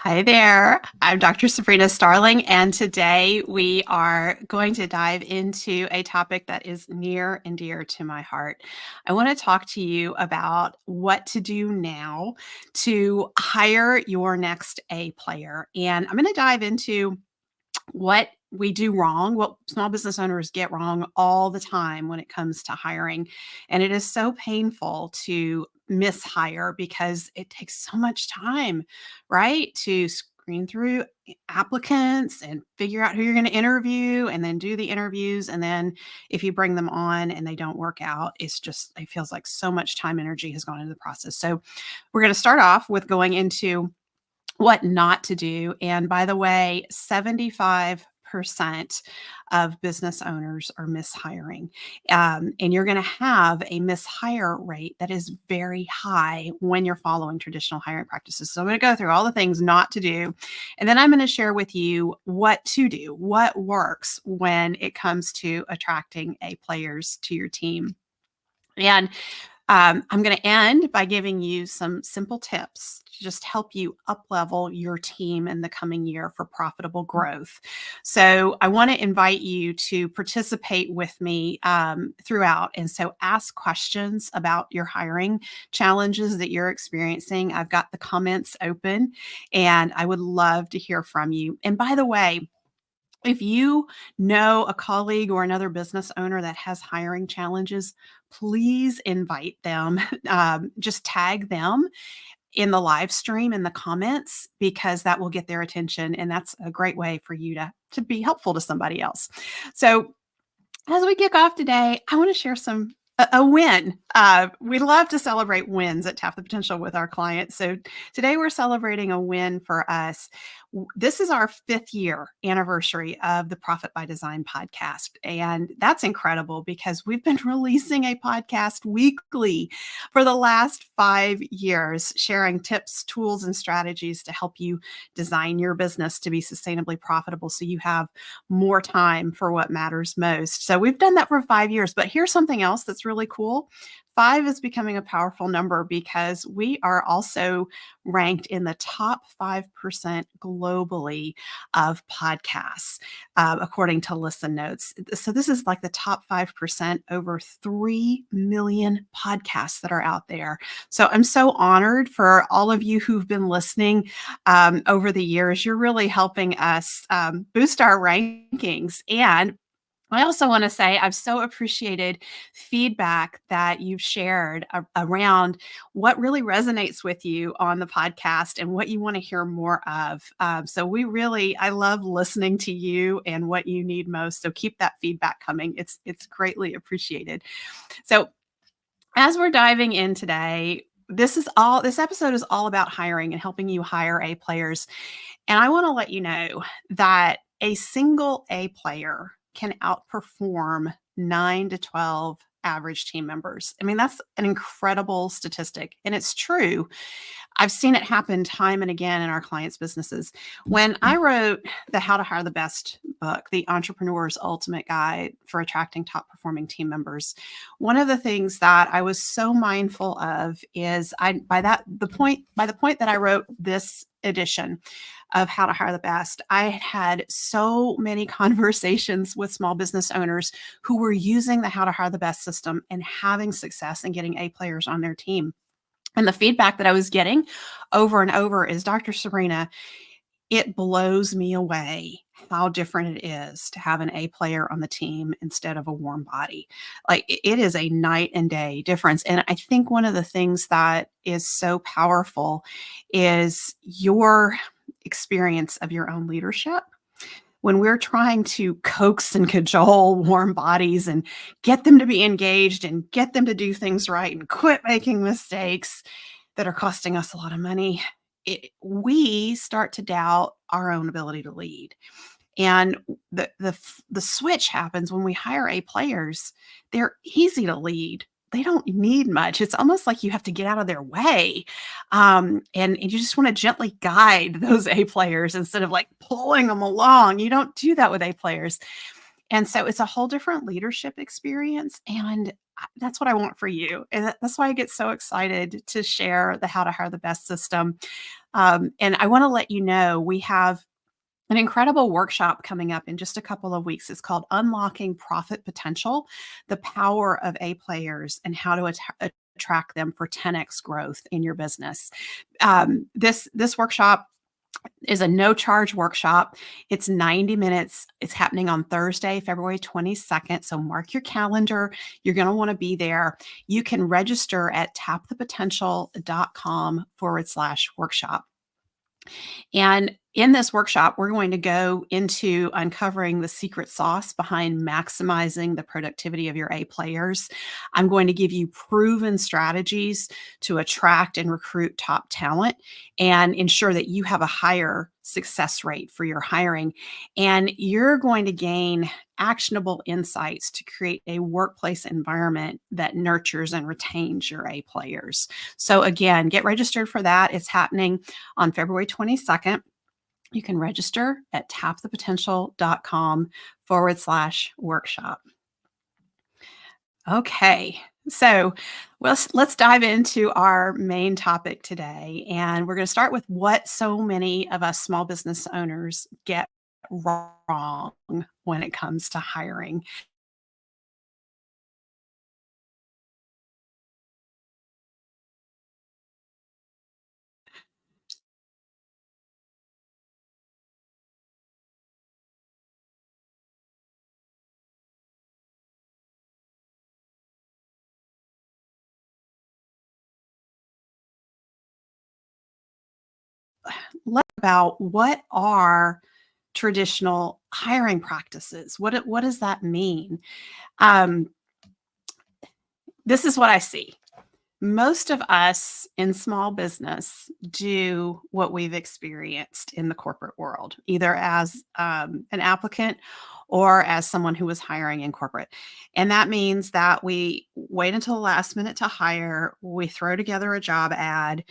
Hi there. I'm Dr. Sabrina Starling, and today we are going to dive into a topic that is near and dear to my heart. I want to talk to you about what to do now to hire your next A player. And I'm going to dive into what we do wrong, what small business owners get wrong all the time when it comes to hiring. And it is so painful to mishire because it takes so much time, right? To screen through applicants and figure out who you're going to interview and then do the interviews. And then if you bring them on and they don't work out, it feels like so much time, energy has gone into the process. So we're going to start off with going into what not to do. And by the way, 75% of business owners are mishiring. And you're going to have a mishire rate that is very high when you're following traditional hiring practices. So I'm going to go through all the things not to do. And then I'm going to share with you what to do, what works when it comes to attracting A players to your team. And I'm going to end by giving you some simple tips to just help you up-level your team in the coming year for profitable growth. So I want to invite you to participate with me throughout. And so ask questions about your hiring challenges that you're experiencing. I've got the comments open and I would love to hear from you. And by the way, if you know a colleague or another business owner that has hiring challenges, please invite them. Just tag them in the live stream in the comments because that will get their attention. And that's a great way for you to be helpful to somebody else. So as we kick off today, I want to share a win. We love to celebrate wins at Tap the Potential with our clients. So today we're celebrating a win for us. This is our 5th year anniversary of the Profit by Design podcast. And that's incredible because we've been releasing a podcast weekly for the last 5 years, sharing tips, tools, and strategies to help you design your business to be sustainably profitable so you have more time for what matters most. So we've done that for 5 years. But here's something else that's really cool. 5 is becoming a powerful number because we are also ranked in the top 5% globally of podcasts, according to Listen Notes. So this is like the top 5%, over 3 million podcasts that are out there. So I'm so honored for all of you who've been listening over the years. You're really helping us boost our rankings. And I also want to say I've so appreciated feedback that you've shared around what really resonates with you on the podcast and what you want to hear more of. I love listening to you and what you need most. So keep that feedback coming. It's greatly appreciated. So as we're diving in today, this episode is all about hiring and helping you hire A players. And I want to let you know that a single A player can outperform 9 to 12 average team members. I mean, that's an incredible statistic, and it's true. I've seen it happen time and again in our clients' businesses. When I wrote the How to Hire the Best book, The Entrepreneur's Ultimate Guide for Attracting Top Performing Team Members, one of the things that I was so mindful of is by the point that I wrote this edition of How to Hire the Best, I had so many conversations with small business owners who were using the How to Hire the Best system and having success and getting A players on their team. And the feedback that I was getting over and over is, Dr. Sabrina, it blows me away how different it is to have an A player on the team instead of a warm body. Like it is a night and day difference. And I think one of the things that is so powerful is your experience of your own leadership. When we're trying to coax and cajole warm bodies and get them to be engaged and get them to do things right and quit making mistakes that are costing us a lot of money, we start to doubt our own ability to lead. And the switch happens when we hire A players. They're easy to lead. They don't need much. It's almost like you have to get out of their way. And you just want to gently guide those A players instead of like pulling them along. You don't do that with A players. And so it's a whole different leadership experience, and that's what I want for you. And that's why I get so excited to share the How to Hire the Best system. And I want to let you know we have an incredible workshop coming up in just a couple of weeks. It's called Unlocking Profit Potential: The Power of A Players and How to Attract Them for 10x Growth in Your Business. This workshop is a no charge workshop. It's 90 minutes. It's happening on Thursday, February 22nd. So mark your calendar. You're going to want to be there. You can register at tapthepotential.com/workshop. And in this workshop, we're going to go into uncovering the secret sauce behind maximizing the productivity of your A players. I'm going to give you proven strategies to attract and recruit top talent and ensure that you have a higher success rate for your hiring. And you're going to gain actionable insights to create a workplace environment that nurtures and retains your A players. So again, get registered for that. It's happening on February 22nd. You can register at tapthepotential.com/workshop. Okay, so let's dive into our main topic today. And we're going to start with what so many of us small business owners get wrong when it comes to hiring. Let's talk about what are traditional hiring practices. What does that mean? Um, this is what I see. Most of us in small business do what we've experienced in the corporate world, either as an applicant or as someone who was hiring in corporate. And that means that we wait until the last minute to hire, we throw together a job ad,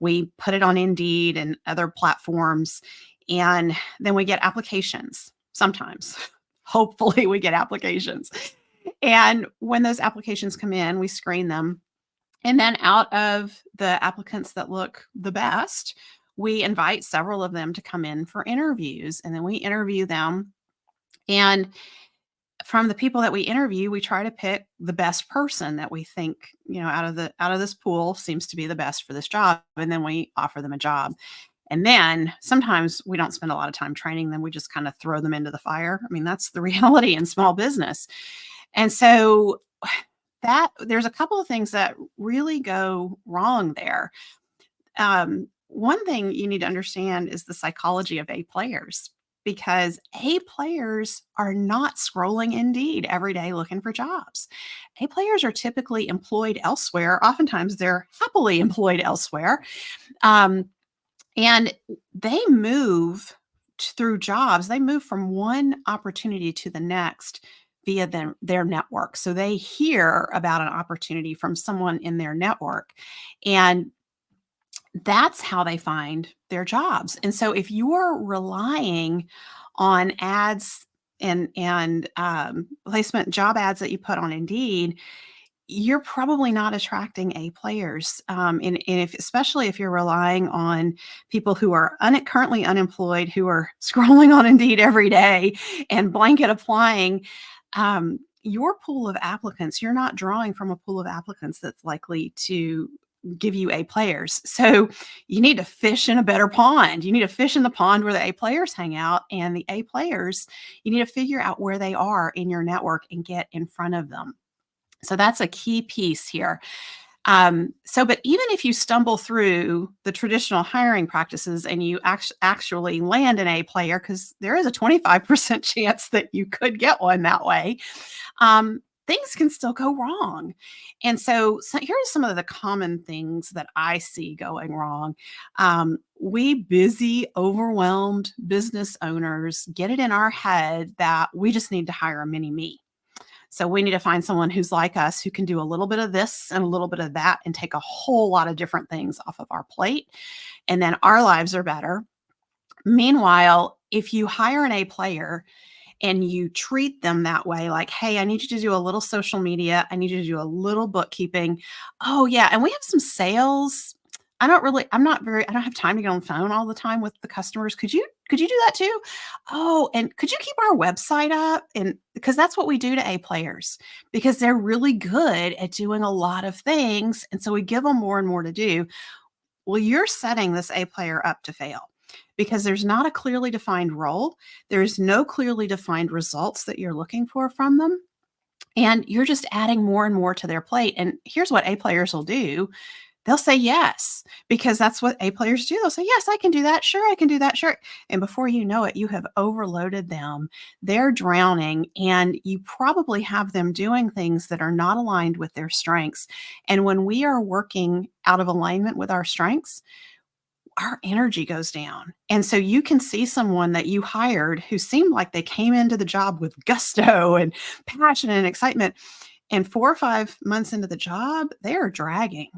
we put it on Indeed and other platforms, and then we get applications sometimes. Hopefully, we get applications. And when those applications come in, we screen them, and then out of the applicants that look the best, we invite several of them to come in for interviews, and then we interview them. And from the people that we interview, we try to pick the best person that we think, out of this pool seems to be the best for this job, and then we offer them a job. And then sometimes we don't spend a lot of time training them. We just kind of throw them into the fire. I mean, that's the reality in small business. And so that there's a couple of things that really go wrong there. One thing you need to understand is the psychology of A players, because A players are not scrolling Indeed every day looking for jobs. A players are typically employed elsewhere. Oftentimes they're happily employed elsewhere. Um, and they move through jobs. They move from one opportunity to the next via their network. So they hear about an opportunity from someone in their network, and that's how they find their jobs. And so if you're relying on ads and placement job ads that you put on Indeed, you're probably not attracting A players. And if, especially if you're relying on people who are currently unemployed, who are scrolling on Indeed every day and blanket applying, your pool of applicants, you're not drawing from a pool of applicants that's likely to give you A players. So you need to fish in a better pond. You need to fish in the pond where the A players hang out, and the A players, you need to figure out where they are in your network and get in front of them. So that's a key piece here. But even if you stumble through the traditional hiring practices and you actually land an A player, because there is a 25% chance that you could get one that way, things can still go wrong. And so here are some of the common things that I see going wrong. We busy, overwhelmed business owners get it in our head that we just need to hire a mini me. So we need to find someone who's like us, who can do a little bit of this and a little bit of that and take a whole lot of different things off of our plate. And then our lives are better. Meanwhile, if you hire an A player and you treat them that way, like, hey, I need you to do a little social media. I need you to do a little bookkeeping. Oh, yeah. And we have some sales. I don't have time to get on the phone all the time with the customers. Could you do that too? Oh, and could you keep our website up? And because that's what we do to A players, because they're really good at doing a lot of things. And so we give them more and more to do. Well, you're setting this A player up to fail because there's not a clearly defined role. There's no clearly defined results that you're looking for from them. And you're just adding more and more to their plate. And here's what A players will do. They'll say yes, because that's what A players do. They'll say, yes, I can do that. Sure, I can do that. Sure. And before you know it, you have overloaded them. They're drowning, and you probably have them doing things that are not aligned with their strengths. And when we are working out of alignment with our strengths, our energy goes down. And so you can see someone that you hired who seemed like they came into the job with gusto and passion and excitement. And 4 or 5 months into the job, they are dragging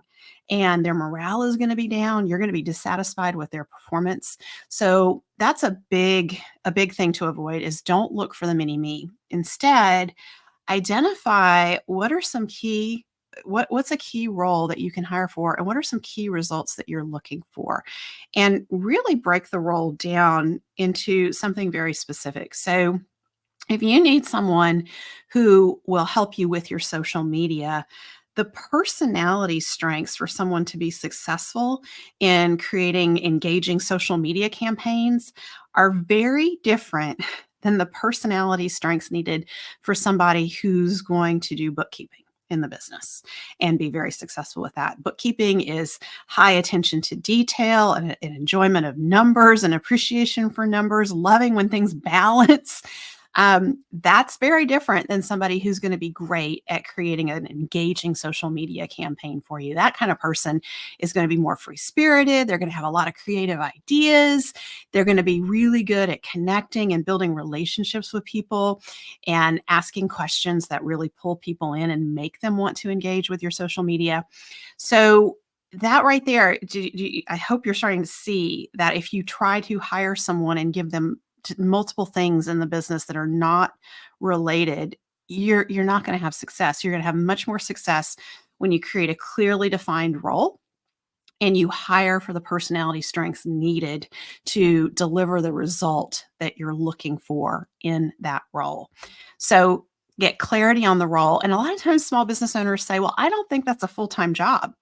and their morale is going to be down. You're going to be dissatisfied with their performance. So that's a big thing to avoid is don't look for the mini me. Instead, identify what's a key role that you can hire for, and what are some key results that you're looking for, and really break the role down into something very specific. So if you need someone who will help you with your social media, the personality strengths for someone to be successful in creating engaging social media campaigns are very different than the personality strengths needed for somebody who's going to do bookkeeping in the business and be very successful with that. Bookkeeping is high attention to detail and an enjoyment of numbers and appreciation for numbers, loving when things balance. That's very different than somebody who's going to be great at creating an engaging social media campaign for you. That kind of person is going to be more free spirited. They're going to have a lot of creative ideas. They're going to be really good at connecting and building relationships with people and asking questions that really pull people in and make them want to engage with your social media. So, that right there, I hope you're starting to see that if you try to hire someone and give them multiple things in the business that are not related, you're not going to have success. You're going to have much more success when you create a clearly defined role and you hire for the personality strengths needed to deliver the result that you're looking for in that role. So get clarity on the role. And a lot of times small business owners say, well, I don't think that's a full-time job.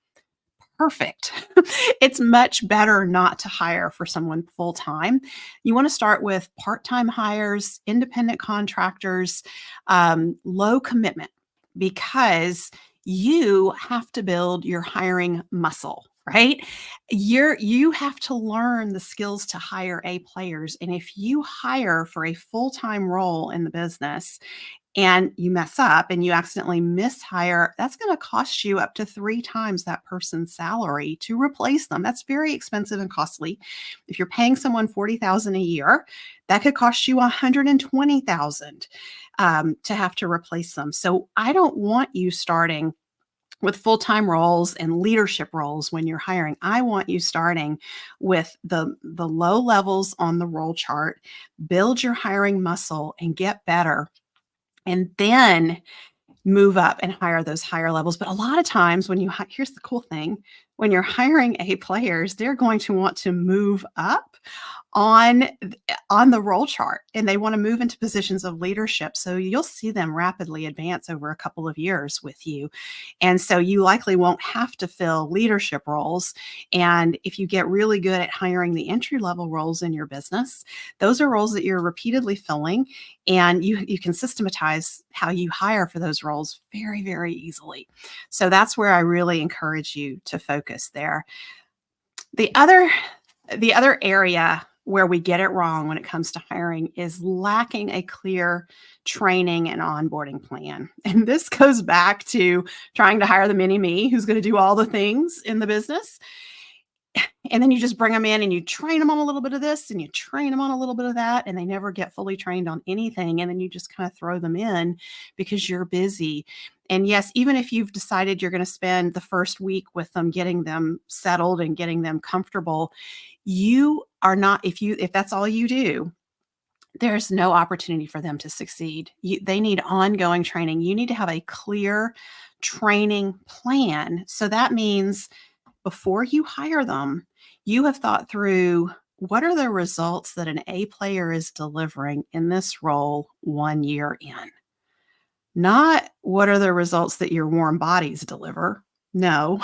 Perfect. It's much better not to hire for someone full time. You want to start with part time hires, independent contractors, low commitment, because you have to build your hiring muscle. Right? You have to learn the skills to hire A players. And if you hire for a full time role in the business, and you mess up and you accidentally mishire, that's going to cost you up to 3 times that person's salary to replace them. That's very expensive and costly. If you're paying someone $40,000 a year, that could cost you $120,000 to have to replace them. So I don't want you starting with full-time roles and leadership roles when you're hiring. I want you starting with the low levels on the role chart, build your hiring muscle and get better, and then move up and hire those higher levels. But a lot of times here's the cool thing, when you're hiring A players, they're going to want to move up on the role chart, and they want to move into positions of leadership. So you'll see them rapidly advance over a couple of years with you. And so you likely won't have to fill leadership roles. And if you get really good at hiring the entry level roles in your business, those are roles that you're repeatedly filling, and you can systematize how you hire for those roles very, very easily. So that's where I really encourage you to focus there. The other area where we get it wrong when it comes to hiring is lacking a clear training and onboarding plan. And this goes back to trying to hire the mini me who's going to do all the things in the business. And then you just bring them in and you train them on a little bit of this and you train them on a little bit of that, and they never get fully trained on anything. And then you just kind of throw them in because you're busy. And yes, even if you've decided you're going to spend the first week with them, getting them settled and getting them comfortable, you are not, if that's all you do, there's no opportunity for them to succeed. They need ongoing training. You need to have a clear training plan. So that means before you hire them, you have thought through what are the results that an A player is delivering in this role 1 year in? Not what are the results that your warm bodies deliver. No.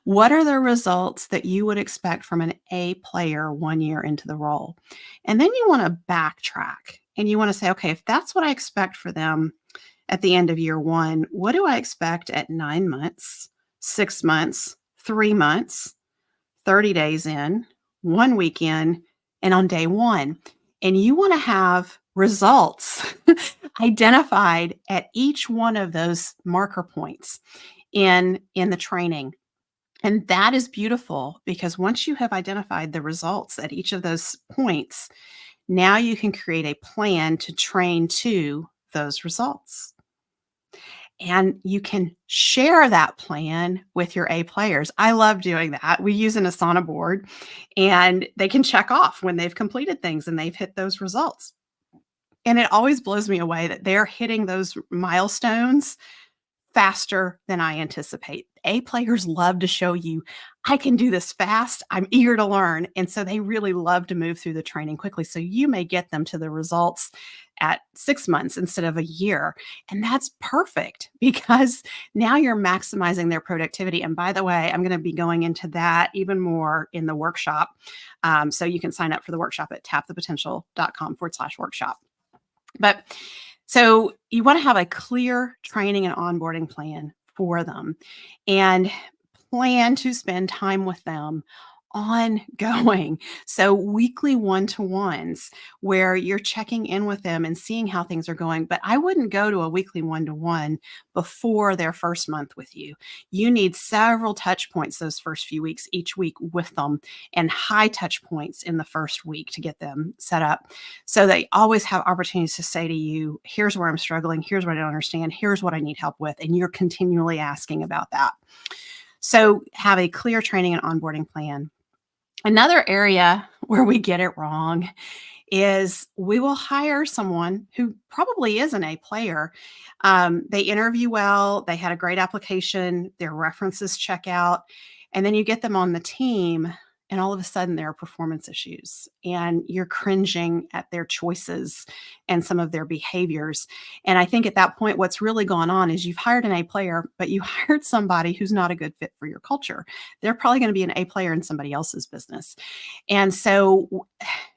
What are the results that you would expect from an A player 1 year into the role? And then you want to backtrack and you want to say, okay, if that's what I expect for them at the end of year one, what do I expect at 9 months, 6 months, 3 months, 30 days in, 1 week in, and on day one? And you want to have results identified at each one of those marker points in the training. And that is beautiful because once you have identified the results at each of those points, now you can create a plan to train to those results. And you can share that plan with your A players. I love doing that. We use an Asana board and they can check off when they've completed things and they've hit those results. And it always blows me away that they're hitting those milestones faster than I anticipate. A players love to show you, I can do this fast. I'm eager to learn. And so they really love to move through the training quickly. So you may get them to the results at 6 months instead of a year. And that's perfect because now you're maximizing their productivity. And by the way, I'm going to be going into that even more in the workshop. So you can sign up for the workshop at tapthepotential.com/workshop. But so you want to have a clear training and onboarding plan for them and plan to spend time with them ongoing. So weekly one-to-ones where you're checking in with them and seeing how things are going. But I wouldn't go to a weekly one-to-one before their first month with you. You need several touch points those first few weeks, each week with them, and high touch points in the first week to get them set up. So they always have opportunities to say to you, here's where I'm struggling, here's what I don't understand, here's what I need help with. And you're continually asking about that. So have a clear training and onboarding plan. Another area where we get it wrong is we will hire someone who probably is an A player. They interview well, they had a great application, their references check out, and then you get them on the team, and all of a sudden there are performance issues, and you're cringing at their choices and some of their behaviors. And I think at that point, what's really gone on is you've hired an A player, but you hired somebody who's not a good fit for your culture. They're probably going to be an A player in somebody else's business. And so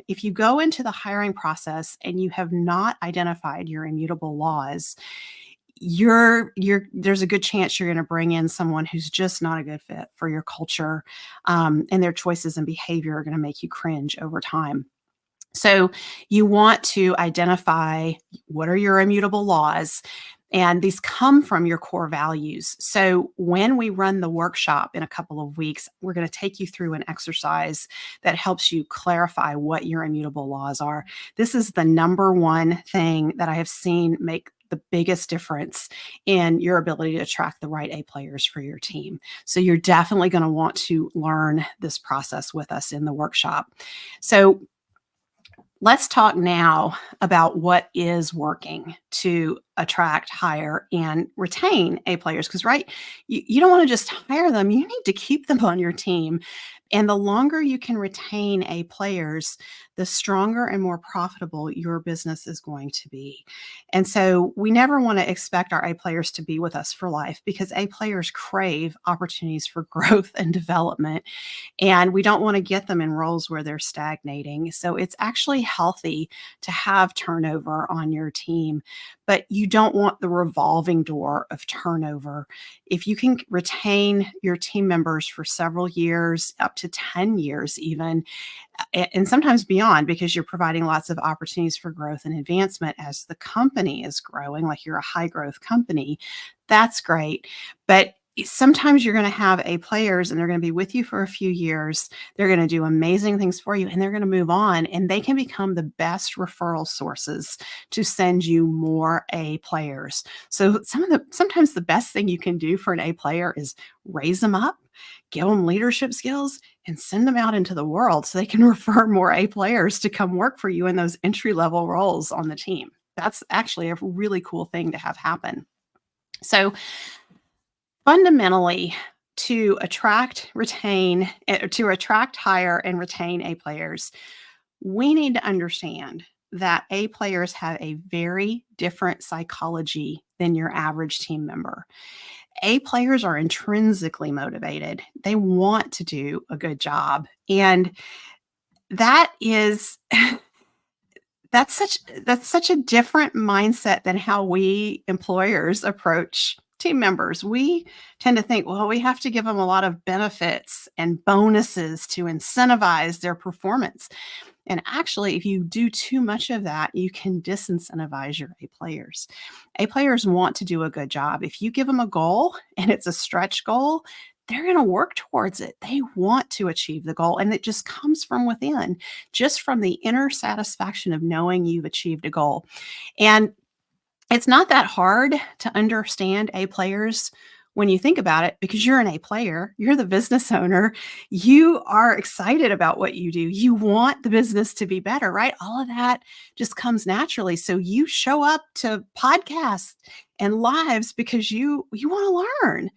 if you go into the hiring process and you have not identified your immutable laws, there's a good chance you're going to bring in someone who's just not a good fit for your culture, and their choices and behavior are going to make you cringe over time. So you want to identify what are your immutable laws, and these come from your core values. So when we run the workshop in a couple of weeks, we're going to take you through an exercise that helps you clarify what your immutable laws are. This is the number one thing that I have seen make the biggest difference in your ability to attract the right A players for your team. So you're definitely going to want to learn this process with us in the workshop. So let's talk now about what is working to attract, hire, and retain A players. Because, right, you don't want to just hire them, you need to keep them on your team. And the longer you can retain A players, the stronger and more profitable your business is going to be. And so we never want to expect our A players to be with us for life because A players crave opportunities for growth and development. And we don't want to get them in roles where they're stagnating. So it's actually healthy to have turnover on your team, but you don't want the revolving door of turnover. If you can retain your team members for several years, up to 10 years even, and sometimes beyond, because you're providing lots of opportunities for growth and advancement as the company is growing, like you're a high growth company, that's great. But sometimes you're going to have A players and they're going to be with you for a few years. They're going to do amazing things for you and they're going to move on and they can become the best referral sources to send you more A players. So sometimes the best thing you can do for an A player is raise them up, give them leadership skills and send them out into the world so they can refer more A players to come work for you in those entry level roles on the team. That's actually a really cool thing to have happen. So fundamentally, to attract, hire, and retain A players, we need to understand that A players have a very different psychology than your average team member. A players are intrinsically motivated. They want to do a good job. And that is that's such a different mindset than how we employers approach team members. We tend to think, well, we have to give them a lot of benefits and bonuses to incentivize their performance. And actually, if you do too much of that, you can disincentivize your A players. A players want to do a good job. If you give them a goal and it's a stretch goal, they're going to work towards it. They want to achieve the goal, and it just comes from within, just from the inner satisfaction of knowing you've achieved a goal. And it's not that hard to understand A players when you think about it, because you're an A player, you're the business owner, you are excited about what you do. You want the business to be better, right? All of that just comes naturally. So you show up to podcasts and lives because you want to learn.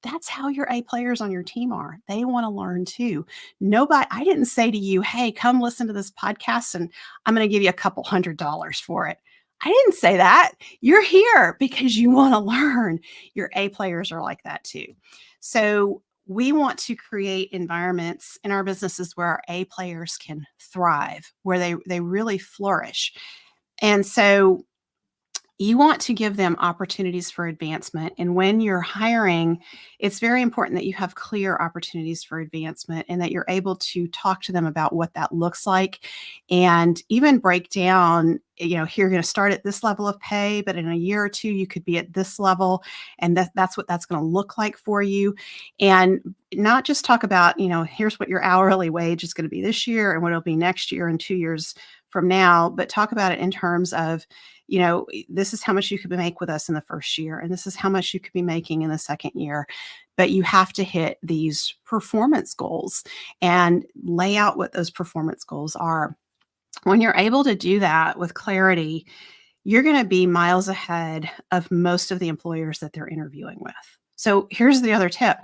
That's how your A players on your team are. They want to learn too. I didn't say to you, hey, come listen to this podcast and I'm going to give you a couple $100 for it. I didn't say that. You're here because you want to learn. Your A players are like that too. So we want to create environments in our businesses where our A players can thrive, where they really flourish. And so you want to give them opportunities for advancement. And when you're hiring, it's very important that you have clear opportunities for advancement and that you're able to talk to them about what that looks like and even break down, here you're going to start at this level of pay, but in a year or two, you could be at this level. And that's what that's going to look like for you. And not just talk about, here's what your hourly wage is going to be this year and what it'll be next year and 2 years from now, but talk about it in terms of, this is how much you could make with us in the first year, and this is how much you could be making in the second year. But you have to hit these performance goals and lay out what those performance goals are. When you're able to do that with clarity, you're going to be miles ahead of most of the employers that they're interviewing with. So here's the other tip.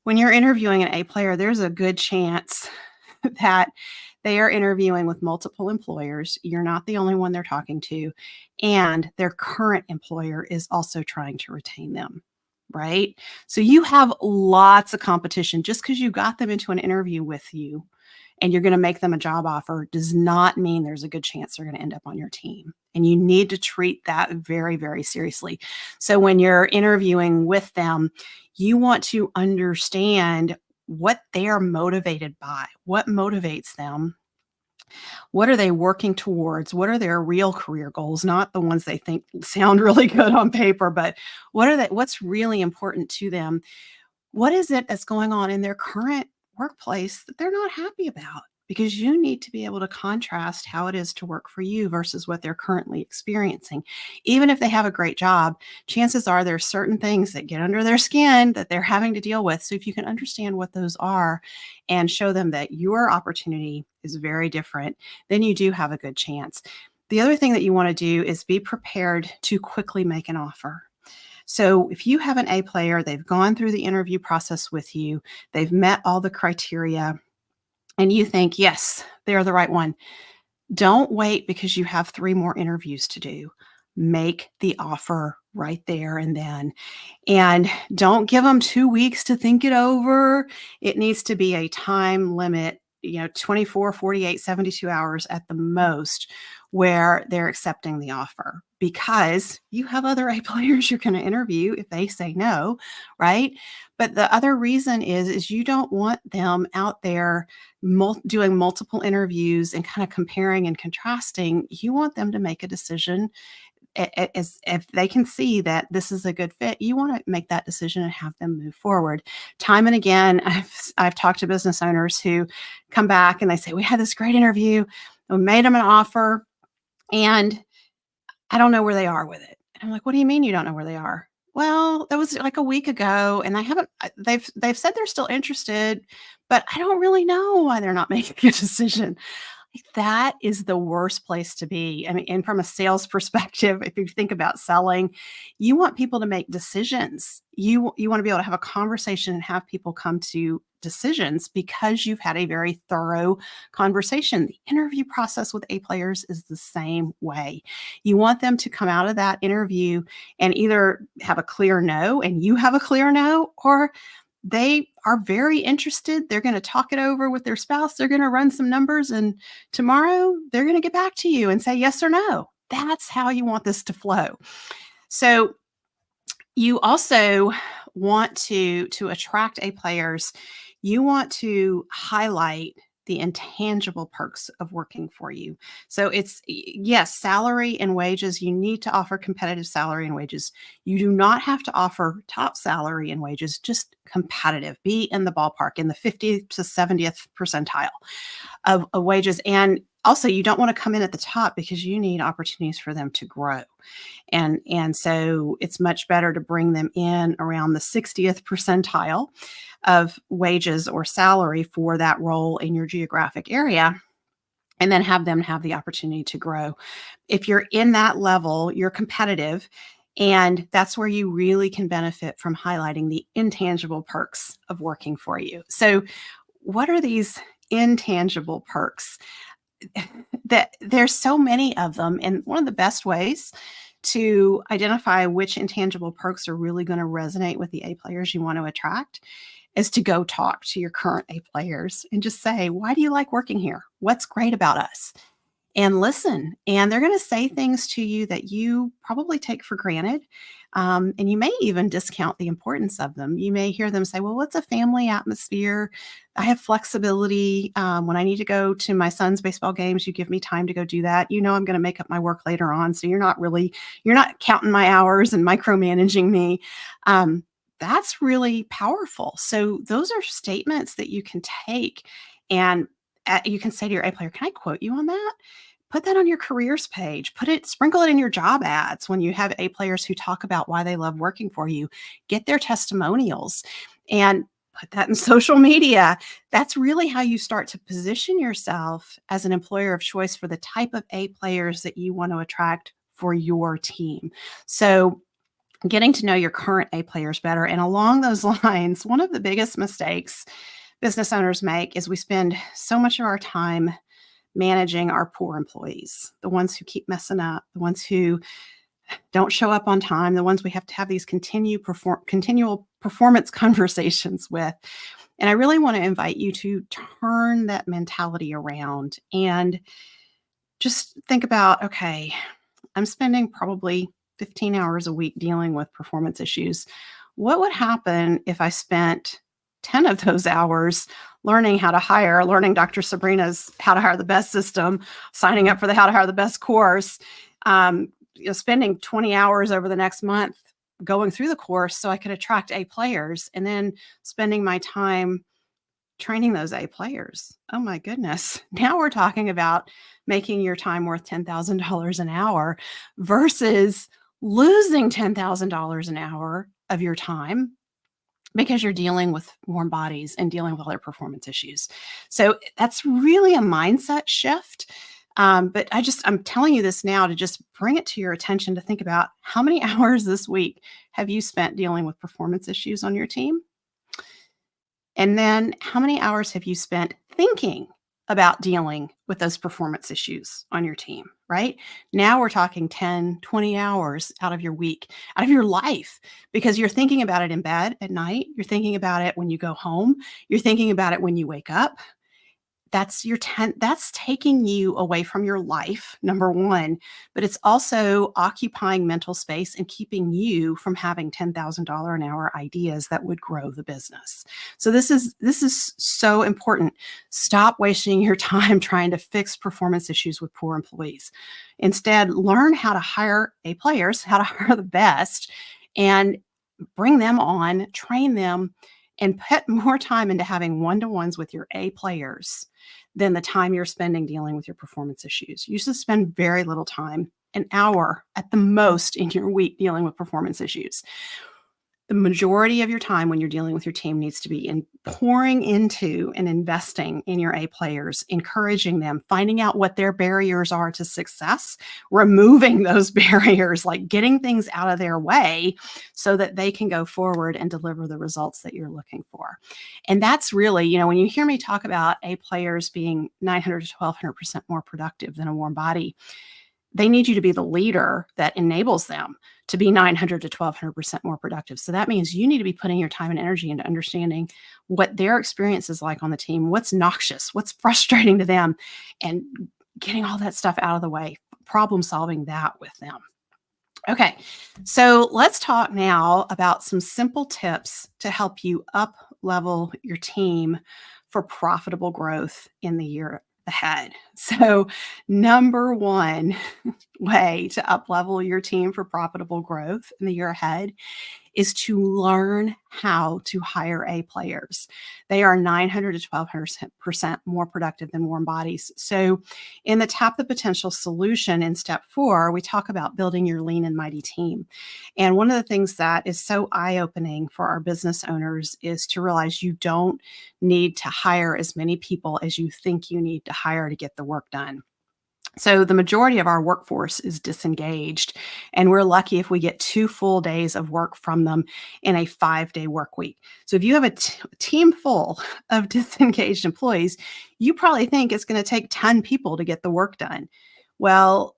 When you're interviewing an A player, there's a good chance that they are interviewing with multiple employers. You're not the only one they're talking to. And their current employer is also trying to retain them, right? So you have lots of competition. Just because you got them into an interview with you and you're going to make them a job offer does not mean there's a good chance they're going to end up on your team. And you need to treat that very, very seriously. So when you're interviewing with them, you want to understand what they're motivated by, what motivates them, what are they working towards, what are their real career goals, not the ones they think sound really good on paper, but what's really important to them. What is it that's going on in their current workplace that they're not happy about? Because you need to be able to contrast how it is to work for you versus what they're currently experiencing. Even if they have a great job, chances are there's certain things that get under their skin that they're having to deal with. So if you can understand what those are and show them that your opportunity is very different, then you do have a good chance. The other thing that you want to do is be prepared to quickly make an offer. So if you have an A player, they've gone through the interview process with you, they've met all the criteria, and you think, yes, they're the right one. Don't wait because you have 3 more interviews to do. Make the offer right there and then. And don't give them 2 weeks to think it over. It needs to be a time limit, 24, 48, 72 hours at the most where they're accepting the offer, because you have other A players you're going to interview if they say no, right? But the other reason is you don't want them out there doing multiple interviews and kind of comparing and contrasting. You want them to make a decision as if they can see that this is a good fit, you want to make that decision and have them move forward. Time and again, I've talked to business owners who come back and they say, we had this great interview, we made them an offer, and I don't know where they are with it. And I'm like, what do you mean you don't know where they are? Well, that was like a week ago, and I haven't. They've said they're still interested, but I don't really know why they're not making a decision. Like, that is the worst place to be. I mean, and from a sales perspective, if you think about selling, you want people to make decisions. You want to be able to have a conversation and have people come to decisions because you've had a very thorough conversation. The interview process with A players is the same way. You want them to come out of that interview and either have a clear no, and you have a clear no, or they are very interested. They're going to talk it over with their spouse. They're going to run some numbers, and tomorrow they're going to get back to you and say yes or no. That's how you want this to flow. So you also want to attract A players. You want to highlight the intangible perks of working for you. So it's, yes, salary and wages. You need to offer competitive salary and wages. You do not have to offer top salary and wages, just competitive. Be in the ballpark, in the 50th to 70th percentile of wages. And also, you don't want to come in at the top because you need opportunities for them to grow. And so it's much better to bring them in around the 60th percentile of wages or salary for that role in your geographic area, and then have them have the opportunity to grow. If you're in that level, you're competitive, and that's where you really can benefit from highlighting the intangible perks of working for you. So what are these intangible perks? That there's so many of them, and one of the best ways to identify which intangible perks are really going to resonate with the A players you want to attract is to go talk to your current A players and just say, why do you like working here? What's great about us? And listen. And they're going to say things to you that you probably take for granted. And you may even discount the importance of them. You may hear them say, well, what's a family atmosphere? I have flexibility. When I need to go to my son's baseball games, you give me time to go do that. You know, I'm going to make up my work later on. So you're not counting my hours and micromanaging me. That's really powerful. So those are statements that you can take, and you can say to your A player, can I quote you on that? Put that on your careers page. Sprinkle it in your job ads when you have A players who talk about why they love working for you. Get their testimonials and put that in social media. That's really how you start to position yourself as an employer of choice for the type of A players that you want to attract for your team. So getting to know your current A players better. And along those lines, one of the biggest mistakes business owners make is we spend so much of our time managing our poor employees, the ones who keep messing up, the ones who don't show up on time, the ones we have to have these continual performance conversations with. And I really want to invite you to turn that mentality around and just think about, okay, I'm spending probably 15 hours a week dealing with performance issues. What would happen if I spent 10 of those hours learning how to hire, learning Dr. Sabrina's How to Hire the Best system, signing up for the How to Hire the Best course, spending 20 hours over the next month going through the course so I could attract A players, and then spending my time training those A players. Oh my goodness. Now we're talking about making your time worth $10,000 an hour versus losing $10,000 an hour of your time because you're dealing with warm bodies and dealing with all their performance issues. So that's really a mindset shift. But I'm telling you this now to just bring it to your attention to think about how many hours this week have you spent dealing with performance issues on your team? And then how many hours have you spent thinking about dealing with those performance issues on your team, right? Now we're talking 10, 20 hours out of your week, out of your life, because you're thinking about it in bed at night. You're thinking about it when you go home. You're thinking about it when you wake up. that's taking you away from your life, number 1, but it's also occupying mental space and keeping you from having $10,000 an hour ideas that would grow the business. So this is so important. Stop wasting your time trying to fix performance issues with poor employees. Instead, learn how to hire A players, how to hire the best, and bring them on, train them, and put more time into having one-to-ones with your A players than the time you're spending dealing with your performance issues. You should spend very little time, an hour at the most in your week dealing with performance issues. The majority of your time when you're dealing with your team needs to be in pouring into and investing in your A players, encouraging them, finding out what their barriers are to success, removing those barriers, like getting things out of their way so that they can go forward and deliver the results that you're looking for. And that's really, when you hear me talk about A players being 900 to 1200% more productive than a warm body, they need you to be the leader that enables them to be 900 to 1200% more productive. So that means you need to be putting your time and energy into understanding what their experience is like on the team, what's noxious, what's frustrating to them, and getting all that stuff out of the way, problem solving that with them. Okay, so let's talk now about some simple tips to help you up level your team for profitable growth in the year ahead. So, number one way to up level your team for profitable growth in the year ahead is to learn how to hire A players. They are 900 to 1200% more productive than warm bodies. So, in the Tap the Potential solution in step 4, we talk about building your lean and mighty team. And one of the things that is so eye-opening for our business owners is to realize you don't need to hire as many people as you think you need to hire to get the work done. So the majority of our workforce is disengaged, and we're lucky if we get 2 full days of work from them in a 5-day work week. So if you have a team full of disengaged employees, you probably think it's going to take 10 people to get the work done. Well,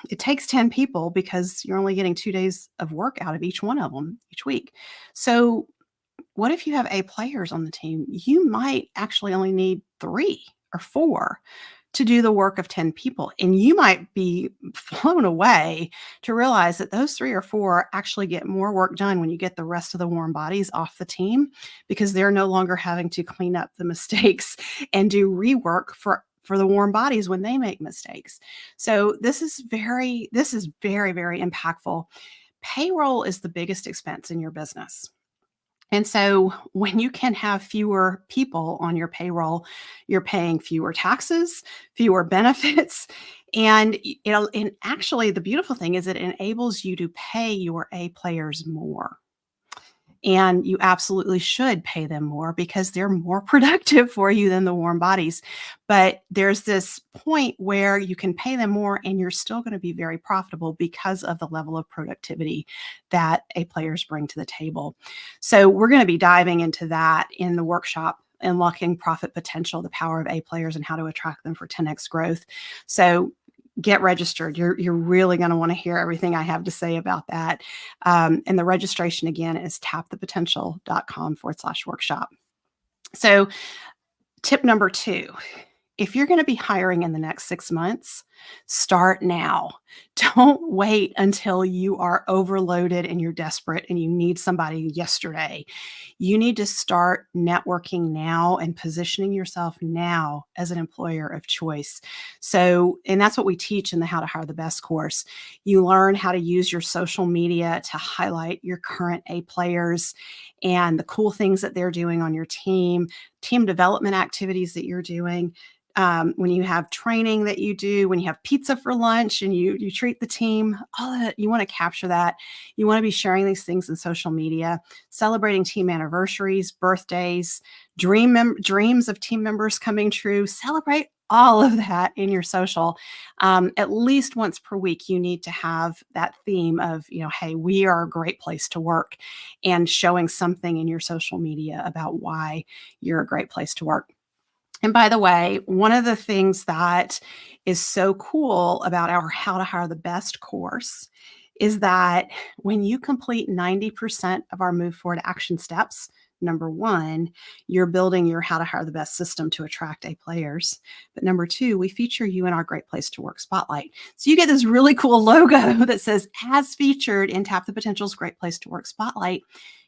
it takes 10 people because you're only getting 2 days of work out of each one of them each week. So what if you have A players on the team? You might actually only need 3 or 4 to do the work of 10 people. And you might be blown away to realize that those 3 or 4 actually get more work done when you get the rest of the warm bodies off the team, because they're no longer having to clean up the mistakes and do rework for the warm bodies when they make mistakes. So this is very, very impactful. Payroll is the biggest expense in your business. And so when you can have fewer people on your payroll, you're paying fewer taxes, fewer benefits, and and actually the beautiful thing is it enables you to pay your A players more. And you absolutely should pay them more because they're more productive for you than the warm bodies. But there's this point where you can pay them more and you're still going to be very profitable because of the level of productivity that A players bring to the table. So we're going to be diving into that in the workshop, Unlocking Profit Potential, the Power of A players and how to attract them for 10x growth. So get registered. You're really going to want to hear everything I have to say about that. And the registration again is tapthepotential.com/workshop. So tip number 2, if you're going to be hiring in the next 6 months, start now. Don't wait until you are overloaded and you're desperate and you need somebody yesterday. You need to start networking now and positioning yourself now as an employer of choice. So, and that's what we teach in the How to Hire the Best course. You learn how to use your social media to highlight your current A players and the cool things that they're doing on your team development activities that you're doing. When you have training that you do, when you have pizza for lunch and you treat the team, all of that, you want to capture that. You want to be sharing these things in social media, celebrating team anniversaries, birthdays, dreams of team members coming true. Celebrate all of that in your social. At least once per week, you need to have that theme of, hey, we are a great place to work, and showing something in your social media about why you're a great place to work. And by the way, one of the things that is so cool about our How to Hire the Best course is that when you complete 90% of our Move Forward action steps, number one, you're building your How to Hire the Best system to attract A players. But number two, we feature you in our Great Place to Work spotlight. So you get this really cool logo that says, as featured in Tap the Potential's Great Place to Work spotlight.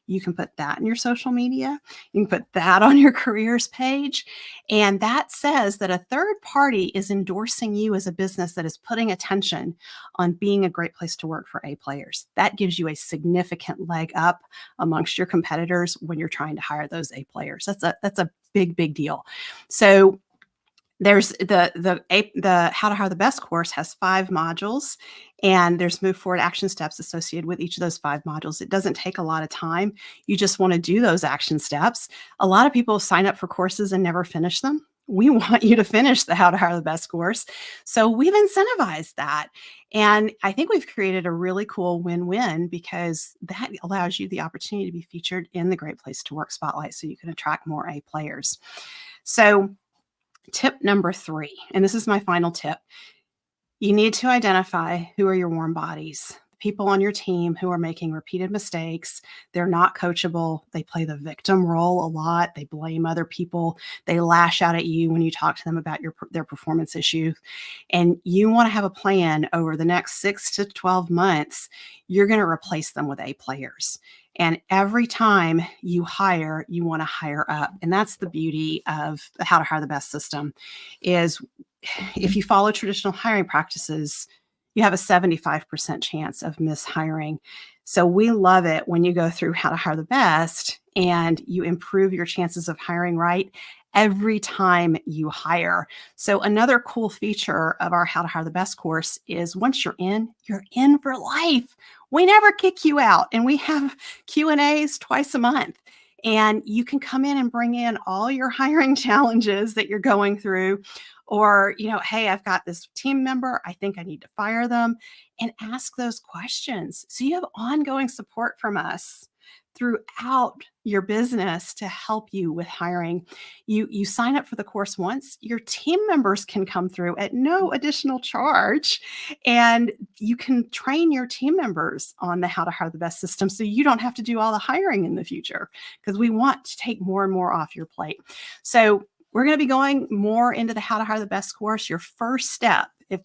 You can put that in your social media. You can put that on your careers page. And that says that a third party is endorsing you as a business that is putting attention on being a great place to work for A players. That gives you a significant leg up amongst your competitors when you're trying to hire those A players. That's a big deal. So there's the How to Hire the Best course has 5 modules, and there's move forward action steps associated with each of those 5 modules. It doesn't take a lot of time. You just want to do those action steps. A lot of people sign up for courses and never finish them. We want you to finish the How to Hire the Best course. So we've incentivized that. And I think we've created a really cool win-win, because that allows you the opportunity to be featured in the Great Place to Work spotlight so you can attract more A players. So tip number 3, and this is my final tip. You need to identify who are your warm bodies, people on your team who are making repeated mistakes. They're not coachable. They play the victim role a lot. They blame other people. They lash out at you when you talk to them about their performance issue. And you want to have a plan over the next 6 to 12 months. You're going to replace them with A players. And every time you hire, you want to hire up. And that's the beauty of the How to Hire the Best system, is if you follow traditional hiring practices, you have a 75% chance of mishiring. So we love it when you go through How to Hire the Best and you improve your chances of hiring right every time you hire. So another cool feature of our How to Hire the Best course is once you're in for life. We never kick you out, and we have Q&As twice a month. And you can come in and bring in all your hiring challenges that you're going through, or, hey, I've got this team member, I think I need to fire them, and ask those questions. So you have ongoing support from us throughout your business to help you with hiring. You sign up for the course once, your team members can come through at no additional charge, and you can train your team members on the How to Hire the Best system so you don't have to do all the hiring in the future, because we want to take more and more off your plate. So we're going to be going more into the How to Hire the Best course. Your first step, if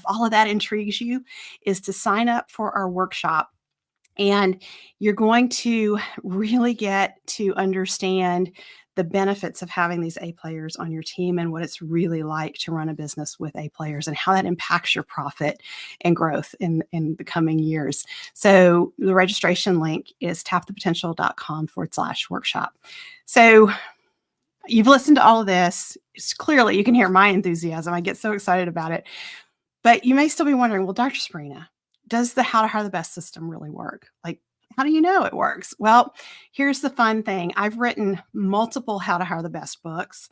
all of that intrigues you, is to sign up for our workshop. And you're going to really get to understand the benefits of having these A players on your team and what it's really like to run a business with A players and how that impacts your profit and growth in the coming years. So the registration link is tapthepotential.com/workshop. So you've listened to all of this. Clearly, you can hear my enthusiasm. I get so excited about it. But you may still be wondering, well, Dr. Sabrina, does the How to Hire the Best system really work? Like, how do you know it works? Well, here's the fun thing. I've written multiple How to Hire the Best books.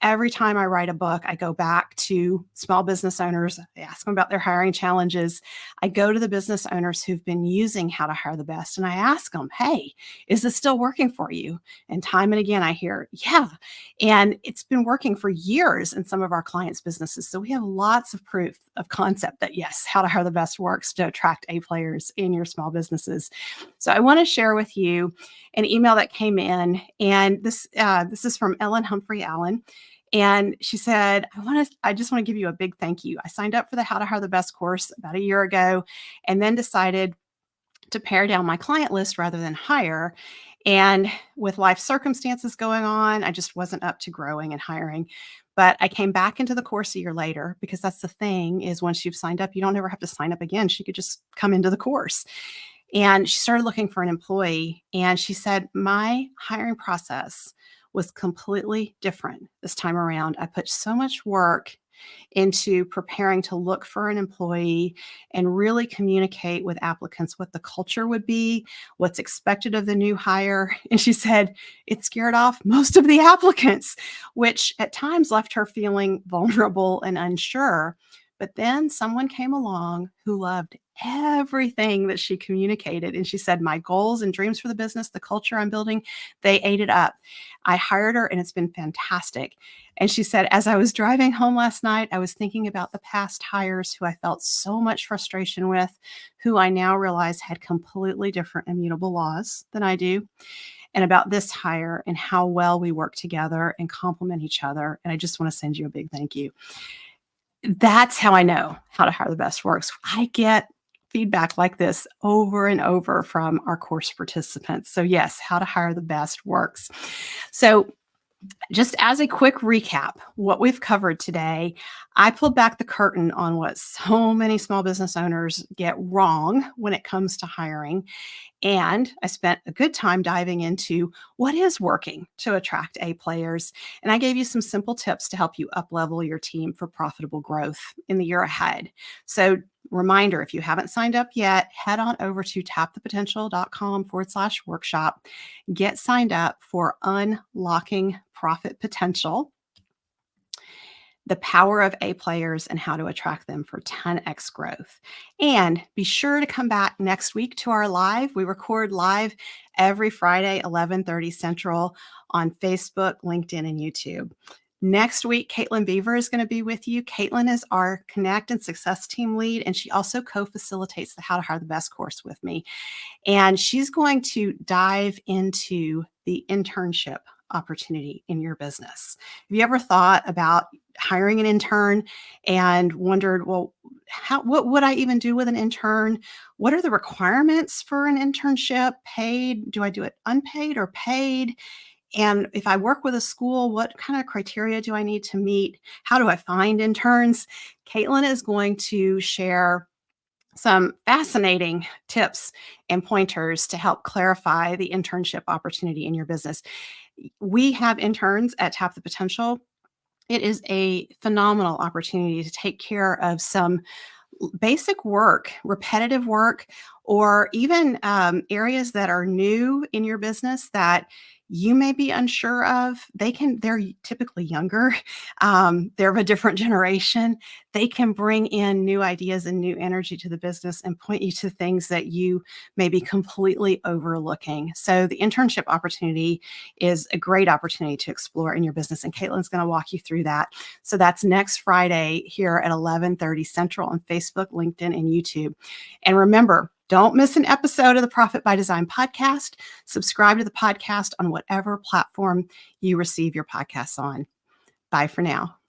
Every time I write a book, I go back to small business owners. I ask them about their hiring challenges. I go to the business owners who've been using How to Hire the Best, and I ask them, hey, is this still working for you? And time and again, I hear, yeah. And it's been working for years in some of our clients' businesses. So we have lots of proof of concept that, yes, How to Hire the Best works to attract A players in your small businesses. So I want to share with you an email that came in, and this is from Ellen Humphrey Allen. And she said, I just want to give you a big thank you. I signed up for the How to Hire the Best course about a year ago, and then decided to pare down my client list rather than hire. And with life circumstances going on, I just wasn't up to growing and hiring. But I came back into the course a year later, because that's the thing, is once you've signed up, you don't ever have to sign up again. She could just come into the course. And she started looking for an employee. And she said, my hiring process was completely different this time around. I put so much work into preparing to look for an employee and really communicate with applicants what the culture would be, what's expected of the new hire. And she said it scared off most of the applicants, which at times left her feeling vulnerable and unsure. But then someone came along who loved everything that she communicated. And she said, my goals and dreams for the business, the culture I'm building, they ate it up. I hired her, and it's been fantastic. And she said, as I was driving home last night, I was thinking about the past hires who I felt so much frustration with, who I now realize had completely different immutable laws than I do. and about this hire and how well we work together and complement each other. And I just want to send you a big thank you. That's how I know how to hire the best works. I get feedback like this over and over from our course participants. So yes, how to hire the best works. So just as a quick recap, what we've covered today, I pulled back the curtain on what so many small business owners get wrong when it comes to hiring. And I spent a good time diving into what is working to attract A players. And I gave you some simple tips to help you uplevel your team for profitable growth in the year ahead. So reminder, if you haven't signed up yet, head on over to tapthepotential.com/workshop. Get signed up for Unlocking Profit Potential, the power of A players and how to attract them for 10x growth. And be sure to come back next week to our live. We record live every Friday, 11:30 Central on Facebook, LinkedIn, and YouTube. Next week, Caitlin Beaver is going to be with you. Caitlin is our Connect and Success Team lead, and she also co-facilitates the How to Hire the Best course with me. And she's going to dive into the internship opportunity in your business. Have you ever thought about hiring an intern and wondered, well, what would I even do with an intern? What are the requirements for an internship? Paid? Do I do it unpaid or paid? And if I work with a school, what kind of criteria do I need to meet? How do I find interns? Caitlin is going to share some fascinating tips and pointers to help clarify the internship opportunity in your business. We have interns at Tap the Potential. It is a phenomenal opportunity to take care of some basic work, repetitive work, or even areas that are new in your business that you may be unsure of. They're typically younger. They're of a different generation. They can bring in new ideas and new energy to the business and point you to things that you may be completely overlooking. So the internship opportunity is a great opportunity to explore in your business. And Caitlin's going to walk you through that. So that's next Friday here at 11:30 Central on Facebook, LinkedIn, and YouTube. And remember, don't miss an episode of the Profit by Design podcast. Subscribe to the podcast on whatever platform you receive your podcasts on. Bye for now.